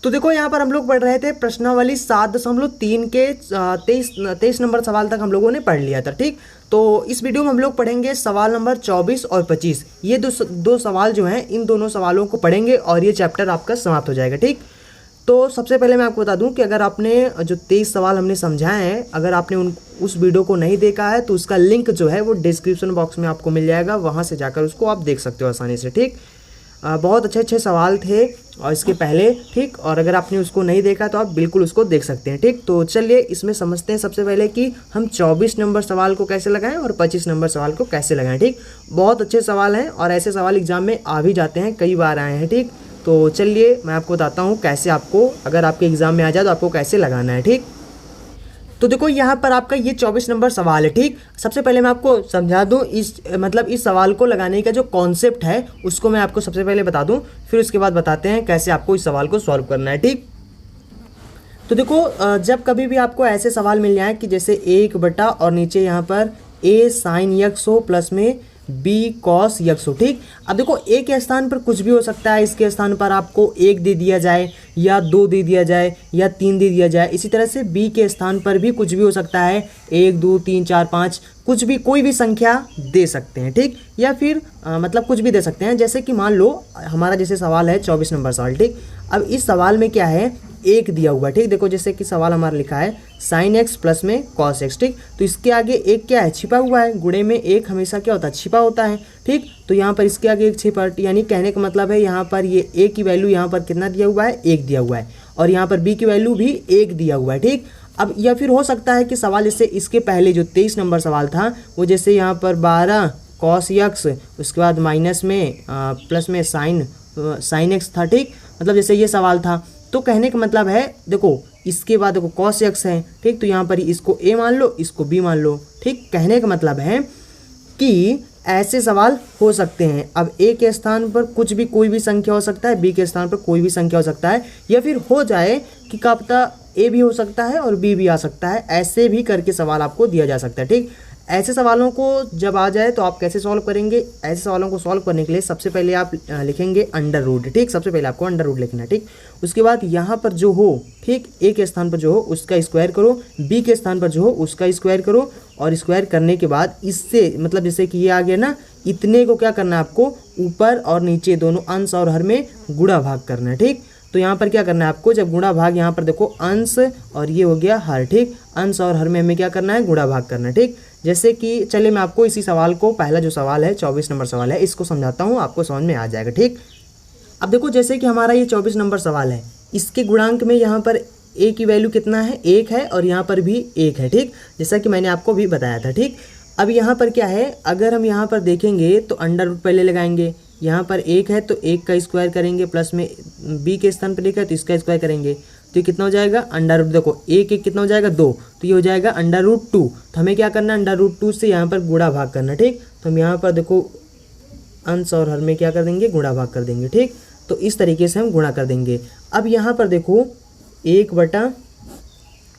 तो देखो यहाँ पर हम लोग पढ़ रहे थे प्रश्नावली 7.3 के 23 नंबर सवाल तक हम लोगों ने पढ़ लिया था। ठीक, तो इस वीडियो में हम लोग पढ़ेंगे सवाल नंबर 24 और 25। ये दो सवाल जो हैं, इन दोनों सवालों को पढ़ेंगे और ये चैप्टर आपका समाप्त हो जाएगा। ठीक, तो सबसे पहले मैं आपको बता दूं कि अगर आपने जो 23 सवाल हमने समझाए हैं, अगर आपने उस वीडियो को नहीं देखा है तो उसका लिंक जो है वो डिस्क्रिप्शन बॉक्स में आपको मिल जाएगा, वहाँ से जाकर उसको आप देख सकते हो आसानी से। ठीक, बहुत अच्छे सवाल थे और इसके पहले। ठीक, और अगर आपने उसको नहीं देखा तो आप बिल्कुल उसको देख सकते हैं। ठीक, तो चलिए इसमें समझते हैं सबसे पहले कि हम 24 नंबर सवाल को कैसे लगाएं और 25 नंबर सवाल को कैसे लगाएं। ठीक, बहुत अच्छे सवाल हैं और ऐसे सवाल एग्जाम में आ भी जाते हैं, कई बार आए हैं। ठीक, तो चलिए मैं आपको बताता हूँ कैसे आपको, अगर आपके एग्जाम में आ जाए तो आपको कैसे लगाना है। ठीक, तो देखो यहाँ पर आपका ये 24 नंबर सवाल है। ठीक, सबसे पहले मैं आपको समझा दूँ इस सवाल को लगाने का जो कॉन्सेप्ट है उसको मैं आपको सबसे पहले बता दूँ, फिर उसके बाद बताते हैं कैसे आपको इस सवाल को सॉल्व करना है। ठीक, तो देखो जब कभी भी आपको ऐसे सवाल मिल जाए कि जैसे 1 और नीचे यहाँ पर a sin x हो प्लस में b cos x हो। ठीक, अब देखो a के स्थान पर कुछ भी हो सकता है, इसके स्थान पर आपको 1 दे दिया जाए या 2 दे दिया जाए या 3 दे दिया जाए। इसी तरह से b के स्थान पर भी कुछ भी हो सकता है, 1 2 3 4 5, कुछ भी, कोई भी संख्या दे सकते हैं। ठीक, या फिर मतलब कुछ भी दे सकते हैं। जैसे कि मान लो हमारा जैसे सवाल है 24 नंबर सवाल। ठीक, अब इस सवाल में क्या है, 1 दिया हुआ है। ठीक, देखो जैसे कि सवाल हमारा लिखा है sin x प्लस में cos x। ठीक, तो इसके आगे 1 क्या है, छिपा हुआ है। गुणे में 1 हमेशा क्या होता है, छिपा होता है। ठीक, तो यहाँ पर इसके आगे 1 छिपा, यानी कहने का मतलब है यहाँ पर ये a की वैल्यू यहाँ पर कितना दिया हुआ है, 1 दिया हुआ है, और यहाँ पर b की वैल्यू भी 1 दिया हुआ है। ठीक, अब या फिर हो सकता है कि सवाल जैसे इसके पहले जो 23 नंबर सवाल था वो जैसे यहाँ पर 12 cos x, उसके बाद माइनस में प्लस में sin x था। ठीक, मतलब जैसे ये सवाल था, तो कहने का मतलब है देखो इसके बाद देखो cos x है। ठीक, तो यहाँ पर इसको a मान लो, इसको b मान लो। ठीक, कहने का मतलब है कि ऐसे सवाल हो सकते हैं। अब a के स्थान पर कुछ भी, कोई भी संख्या हो सकता है, b के स्थान पर कोई भी संख्या हो सकता है, या फिर हो जाए कि क्या पता a भी हो सकता है और b भी आ सकता है। ऐसे भी करके सवाल आपको दिया जा सकता है। ठीक, ऐसे सवालों को जब आ जाए तो आप कैसे सॉल्व करेंगे, ऐसे सवालों को सॉल्व करने के लिए सबसे पहले आप लिखेंगे अंडर रूट। ठीक, सबसे पहले आपको अंडर रूट लिखना है। ठीक, उसके बाद यहाँ पर जो हो, ठीक, a के स्थान पर जो हो उसका स्क्वायर करो, b के स्थान पर जो हो उसका स्क्वायर करो, और स्क्वायर करने के बाद इससे मतलब जैसे कि ये आ गया ना, इतने को क्या करना है आपको, ऊपर और नीचे दोनों अंश और हर में गुणा भाग करना है। ठीक, तो यहाँ पर क्या करना है आपको, जब गुणा भाग, यहाँ पर देखो अंश और ये हो गया हर। ठीक, अंश और हर में हमें क्या करना है, गुणा भाग करना है। ठीक, जैसे कि चलिए मैं आपको इसी सवाल को, पहला जो सवाल है 24 नंबर सवाल है, इसको समझाता हूँ, आपको समझ में आ जाएगा। ठीक, अब देखो जैसे कि हमारा ये 24 नंबर सवाल है, इसके गुणांक में यहाँ पर a की वैल्यू कितना है, 1 है, और यहाँ पर भी 1 है। ठीक, जैसा कि मैंने आपको भी बताया था। ठीक, अब यहाँ पर क्या है, अगर हम यहाँ पर देखेंगे तो अंडर रूट पहले लगाएंगे, यहाँ पर 1 है तो 1 का स्क्वायर करेंगे, प्लस में b के स्थान पर लिखा है तो इसका स्क्वायर करेंगे, तो ये कितना हो जाएगा, अंडर रूट, देखो 1 कितना हो जाएगा, 2, तो ये हो जाएगा अंडर रूट 2। तो हमें क्या करना है, अंडर रूट 2 से यहाँ पर गुणा भाग करना। ठीक, तो हम यहाँ पर देखो अंश और हर में क्या कर देंगे, गुणा भाग कर देंगे। ठीक, तो इस तरीके से हम गुणा कर देंगे। अब यहाँ पर देखो 1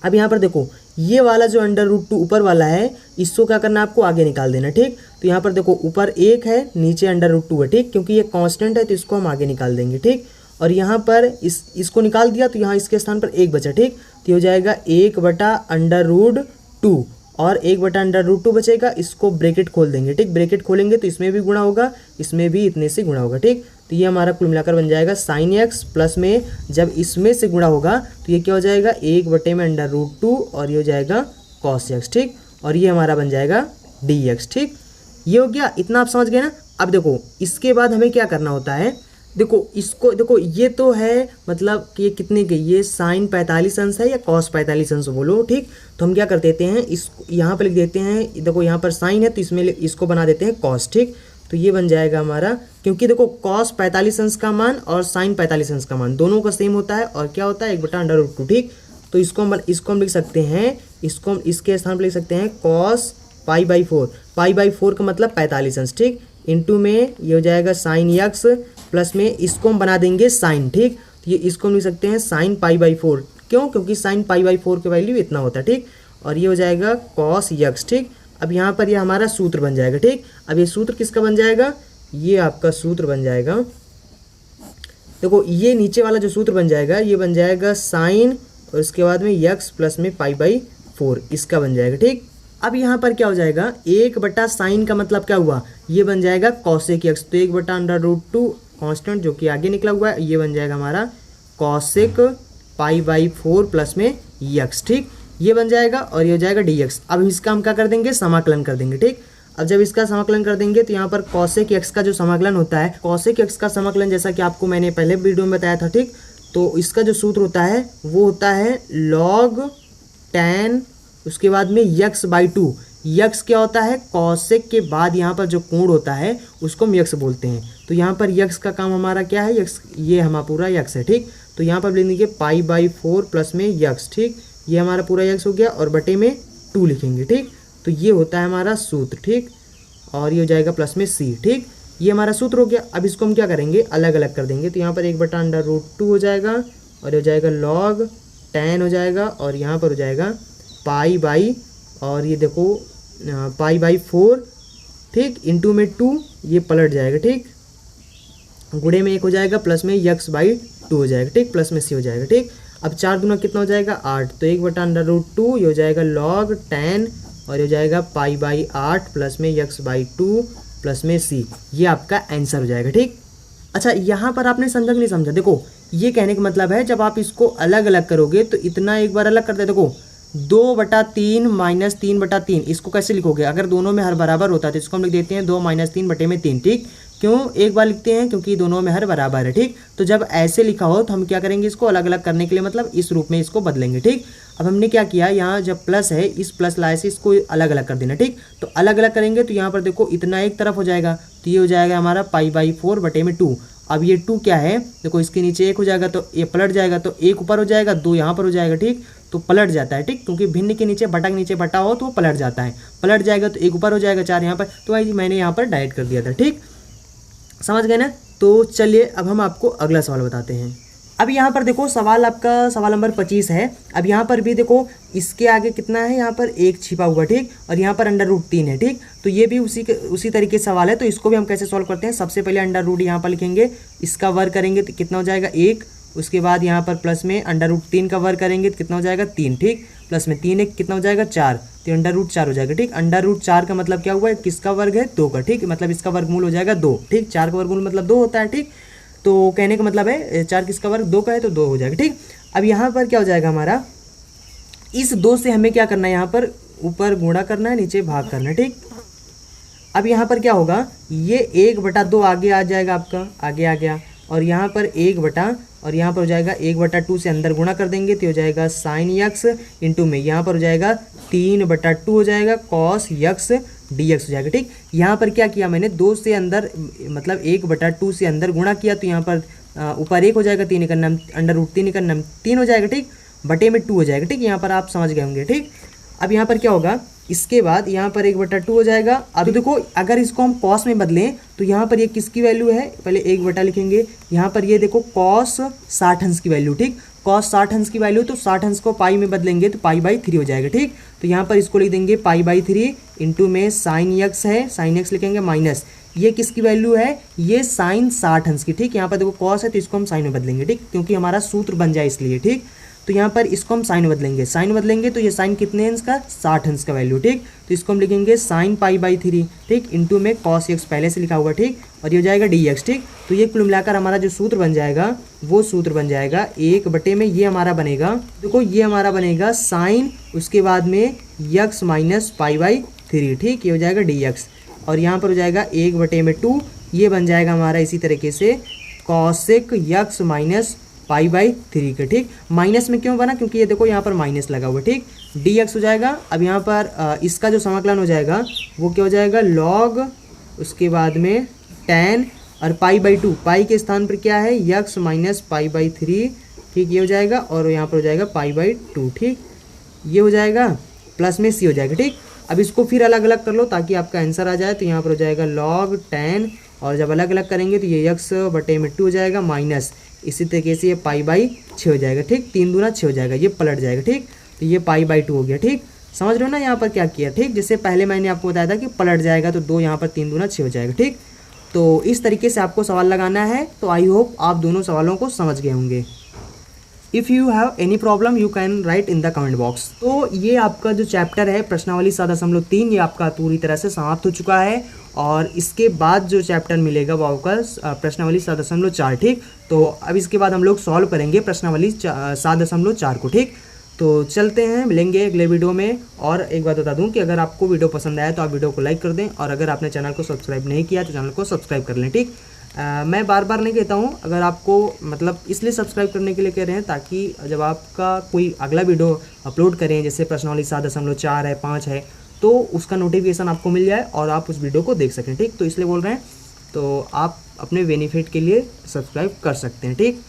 अब यहाँ पर देखो ये वाला जो अंडर रूट 2 ऊपर वाला है, इसको क्या करना है आपको, आगे निकाल देना। ठीक, तो यहाँ पर देखो ऊपर 1 है, नीचे अंडर रूट 2 है। ठीक, क्योंकि ये कांस्टेंट है तो इसको हम आगे निकाल देंगे। ठीक, और यहाँ पर इसको निकाल दिया तो यहाँ इसके स्थान पर 1 बचा। ठीक, तो हो जाएगा 1/√2 और 1/√2 बचेगा, इसको ब्रैकेट खोल देंगे। ठीक, ब्रैकेट खोलेंगे तो इसमें भी गुणा होगा, इसमें भी इतने से गुणा होगा। ठीक, तो ये हमारा कुल मिलाकर बन जाएगा sin x, प्लस में जब इसमें से गुणा होगा तो ये क्या हो जाएगा, 1/√2 और ये हो जाएगा cos x। ठीक, और ये हमारा बन जाएगा dx। ठीक, ये हो गया, इतना आप समझ गए ना। अब देखो इसके बाद हमें क्या करना होता है, देखो इसको, देखो ये तो है मतलब कि ये कितने के, ये sin 45 अंश है या cos 45 अंश बोलो। ठीक, तो हम क्या कर देते हैं, इस यहाँ पर लिख देते हैं, देखो यहाँ पर sin है तो इसमें इसको बना देते हैं cos। ठीक, तो ये बन जाएगा हमारा, क्योंकि देखो cos 45 अंश का मान और sin 45 अंश का मान दोनों का सेम होता है, और क्या होता है, 1/√2। ठीक, तो इसको हम लिख सकते हैं, इसको हम इसके स्थान पर लिख सकते हैं cos π/4। π/4 का मतलब 45 अंश। ठीक, इंटू में ये हो जाएगा sin x, प्लस में इसको हम बना देंगे sin। ठीक, तो ये इसको हम लिख सकते हैं sin π/4। क्यों, क्योंकि sin π/4 की वैल्यू इतना होता है। ठीक, और ये हो जाएगा cos x। ठीक, अब यहाँ पर ये हमारा सूत्र बन जाएगा। ठीक, अब ये सूत्र किसका बन जाएगा, ये आपका सूत्र बन जाएगा देखो ये नीचे वाला जो सूत्र बन जाएगा ये बन जाएगा साइन और उसके बाद में यक्स प्लस में पाई/4 इसका बन जाएगा। ठीक, अब यहाँ पर क्या हो जाएगा, 1/sin का मतलब क्या हुआ, ये बन जाएगा कॉसेक यक्स। तो 1/√2 कांस्टेंट जो कि आगे निकला हुआ है ये बन जाएगा हमारा कॉसेक पाई/4 प्लस में यक्स। ठीक, ये बन जाएगा और ये हो जाएगा dx। अब इसका हम क्या कर देंगे, समाकलन कर देंगे। ठीक, अब जब इसका समाकलन कर देंगे तो यहाँ पर कॉसेक एक्स का जो समाकलन होता है, कॉसेक एक्स का समाकलन जैसा कि आपको मैंने पहले वीडियो में बताया था। ठीक, तो इसका जो सूत्र होता है वो होता है log tan उसके बाद में x/2। यक्स क्या होता है, कॉसेक के बाद यहाँ पर जो कोण होता है उसको हम यक्स बोलते हैं। तो यहाँ पर यक्स का काम हमारा क्या है, यक्स, ये हमारा पूरा यक्स है। ठीक, तो यहाँ पर लिख देंगे पाई/4 प्लस में यक्स। ठीक, ये हमारा पूरा यक्स हो गया और बटे में 2 लिखेंगे। ठीक, तो ये होता है हमारा सूत्र। ठीक, और ये हो जाएगा प्लस में c। ठीक, ये हमारा सूत्र हो गया। अब इसको हम क्या करेंगे, अलग अलग कर देंगे। तो यहाँ पर 1/√2 हो जाएगा और ये हो जाएगा log tan हो जाएगा और यहाँ पर हो जाएगा पाई और ये देखो पाई/4। ठीक, इंटू में 2 ये पलट जाएगा। ठीक, गुणे में 1 हो जाएगा प्लस में x/2 हो जाएगा। ठीक, प्लस में c हो जाएगा। ठीक, अब 4 दूना कितना हो जाएगा 8। तो 1/√2 ये हो जाएगा log tan और ये हो जाएगा पाई/8 प्लस में x/2 प्लस में c। ये आपका आंसर हो जाएगा। ठीक, अच्छा यहाँ पर आपने समझा कि नहीं समझा, देखो ये कहने का मतलब है जब आप इसको अलग अलग करोगे तो इतना एक बार अलग करते, देखो 2/3 माइनस 3/3 इसको कैसे लिखोगे, अगर दोनों में हर बराबर होता है तो इसको हम लिख देते हैं 2 - 3/3। ठीक, क्यों एक बार लिखते हैं, क्योंकि दोनों में हर बराबर है। ठीक, तो जब ऐसे लिखा हो तो हम क्या करेंगे, इसको अलग अलग करने के लिए मतलब इस रूप में इसको बदलेंगे। ठीक, अब हमने क्या किया, यहाँ जब प्लस है इस प्लस लाए से इसको अलग अलग कर देना। ठीक, तो अलग अलग करेंगे तो यहाँ पर देखो इतना एक तरफ हो जाएगा तो ये हो जाएगा हमारा पाई/4 बटे में 2। अब ये 2 क्या है, देखो इसके नीचे 1 हो जाएगा तो ये पलट जाएगा, तो 1 ऊपर हो जाएगा 2 यहाँ पर हो जाएगा। ठीक, तो पलट जाता है। ठीक, क्योंकि भिन्न के नीचे बटा के नीचे बटा हो तो वो पलट जाता है, पलट जाएगा तो 1 ऊपर हो जाएगा 4 यहाँ पर। तो भाई मैंने यहाँ पर डायरेक्ट कर दिया था। ठीक, समझ गए ना। तो चलिए अब हम आपको अगला सवाल बताते हैं। अब यहाँ पर देखो सवाल आपका सवाल नंबर 25 है। अब यहाँ पर भी देखो इसके आगे कितना है, यहाँ पर 1 छिपा हुआ। ठीक, और यहाँ पर √3 है। ठीक, तो ये भी उसी तरीके से सवाल है। तो इसको भी हम कैसे सॉल्व करते हैं, सबसे पहले √, यहाँ पर लिखेंगे, इसका वर्ग करेंगे तो कितना हो जाएगा 1। उसके बाद यहाँ पर प्लस में √3 का वर्ग करेंगे तो कितना हो जाएगा 3। ठीक, प्लस में 3 1 कितना हो जाएगा 4, तो √4 हो जाएगा। ठीक, √4 का मतलब क्या हुआ है, किसका वर्ग है 2 का। ठीक, मतलब इसका वर्गमूल हो जाएगा 2। ठीक, 4 का वर्गमूल मतलब 2 होता है। ठीक, तो कहने का मतलब है 4 किसका वर्ग 2 का है तो 2 हो जाएगा। ठीक, अब यहाँ पर क्या हो जाएगा हमारा, इस 2 से हमें क्या करना है, यहाँ पर ऊपर गुणा करना है नीचे भाग करना है। ठीक, अब यहाँ पर क्या होगा, ये 1/2 आगे आ जाएगा आपका, आगे आ गया, और यहाँ पर 1 और यहाँ पर हो जाएगा 1/2 से अंदर गुणा कर देंगे तो हो जाएगा साइन यक्स इंटू में यहाँ पर हो जाएगा 3/2 हो जाएगा कॉस यक्स dx हो जाएगा। ठीक, यहाँ पर क्या किया मैंने, 2 से अंदर मतलब 1/2 से अंदर गुणा किया तो यहाँ पर ऊपर 1 हो जाएगा, 3 का नाम √3 का नाम 3 हो जाएगा। ठीक, बटे में 2 हो जाएगा। ठीक, यहाँ पर आप समझ गए होंगे। ठीक, अब यहाँ पर क्या होगा, इसके बाद यहाँ पर 1/2 हो जाएगा। अब देखो अगर इसको हम कॉस में बदलें तो यहाँ पर ये किसकी वैल्यू है, पहले 1 लिखेंगे, यहाँ पर ये देखो कॉस 60 अंश की वैल्यू। ठीक, कॉस 60 अंश की वैल्यू, तो 60 अंश को पाई में बदलेंगे तो पाई/3 हो जाएगा। ठीक, तो यहाँ पर इसको लिख देंगे पाई/3 इंटू में साइन यक्स है, साइन यक्स लिखेंगे माइनस ये किसकी वैल्यू है, ये साइन 60 अंश की। ठीक, यहाँ पर देखो कॉस है तो इसको हम साइन में बदलेंगे। ठीक, क्योंकि हमारा सूत्र बन जाए इसलिए। ठीक, तो यहाँ पर इसको हम साइन बदलेंगे, साइन बदलेंगे तो ये साइन कितने अंश का 60 अंश का वैल्यू। ठीक, तो इसको हम लिखेंगे साइन पाई/3। ठीक, इंटू में कॉस एक्स पहले से लिखा हुआ। ठीक, और ये हो जाएगा dx। ठीक, तो ये कुल मिलाकर हमारा जो सूत्र बन जाएगा वो सूत्र बन जाएगा 1 बटे में ये हमारा बनेगा, देखो ये हमारा बनेगा साइन उसके बाद में यक्स माइनस पाई/3। ठीक, ये हो जाएगा dx और यहाँ पर हो जाएगा 1 बटे में 2, ये बन जाएगा हमारा इसी तरीके से कॉसेक यक्स माइनस पाई/3 का। ठीक, माइनस में क्यों बना, क्योंकि ये देखो यहाँ पर माइनस लगा हुआ। ठीक, dx हो जाएगा। अब यहाँ पर इसका जो समाकलन हो जाएगा वो क्या हो जाएगा log उसके बाद में tan और पाई/2, पाई के स्थान पर क्या है यक्स माइनस पाई/3। ठीक, ये हो जाएगा और यहाँ पर हो जाएगा पाई/2। ठीक, ये हो जाएगा प्लस में c हो जाएगा। ठीक, अब इसको फिर अलग अलग कर लो ताकि आपका आंसर आ जाए। तो यहाँ पर हो जाएगा log tan और जब अलग अलग करेंगे तो ये यक्स बटे में 2 हो जाएगा माइनस इसी तरीके से ये पाई/6 हो जाएगा। ठीक, 3 दूना 6 हो जाएगा, ये पलट जाएगा। ठीक, तो ये पाई/2 हो गया। ठीक, समझ रहे हो ना यहाँ पर क्या किया। ठीक, जैसे पहले मैंने आपको बताया था कि पलट जाएगा तो 2 यहाँ पर 3 दूना 6 हो जाएगा। ठीक, तो इस तरीके से आपको सवाल लगाना है। तो आई होप आप दोनों सवालों को समझ गए होंगे। If you have any problem you can write in the comment box. तो ये आपका जो चैप्टर है प्रश्नावली 7.3 ये आपका पूरी तरह से समाप्त हो चुका है। और इसके बाद जो चैप्टर मिलेगा वो आपका प्रश्नावली 7.4, ठीक। तो अब इसके बाद हम लोग सॉल्व करेंगे प्रश्नावली 7.4 को, ठीक। तो चलते हैं, मिलेंगे अगले वीडियो में। और एक बात बता दूं कि अगर आपको वीडियो पसंद आया तो आप वीडियो को लाइक कर दें, और अगर आपने चैनल को सब्सक्राइब नहीं किया तो चैनल को सब्सक्राइब कर लें, ठीक। मैं बार बार नहीं कहता हूँ, अगर आपको मतलब इसलिए सब्सक्राइब करने के लिए कह रहे हैं ताकि जब आपका कोई अगला वीडियो अपलोड करें, जैसे प्रश्नावली 7.4 है, 5 है, तो उसका नोटिफिकेशन आपको मिल जाए और आप उस वीडियो को देख सकें, ठीक। तो इसलिए बोल रहे हैं, तो आप अपने बेनिफिट के लिए सब्सक्राइब कर सकते हैं, ठीक,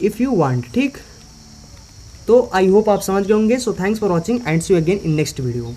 इफ़ यू वांट, ठीक। तो आई होप आप समझ गए होंगे। So thanks for watching and see you again in next video.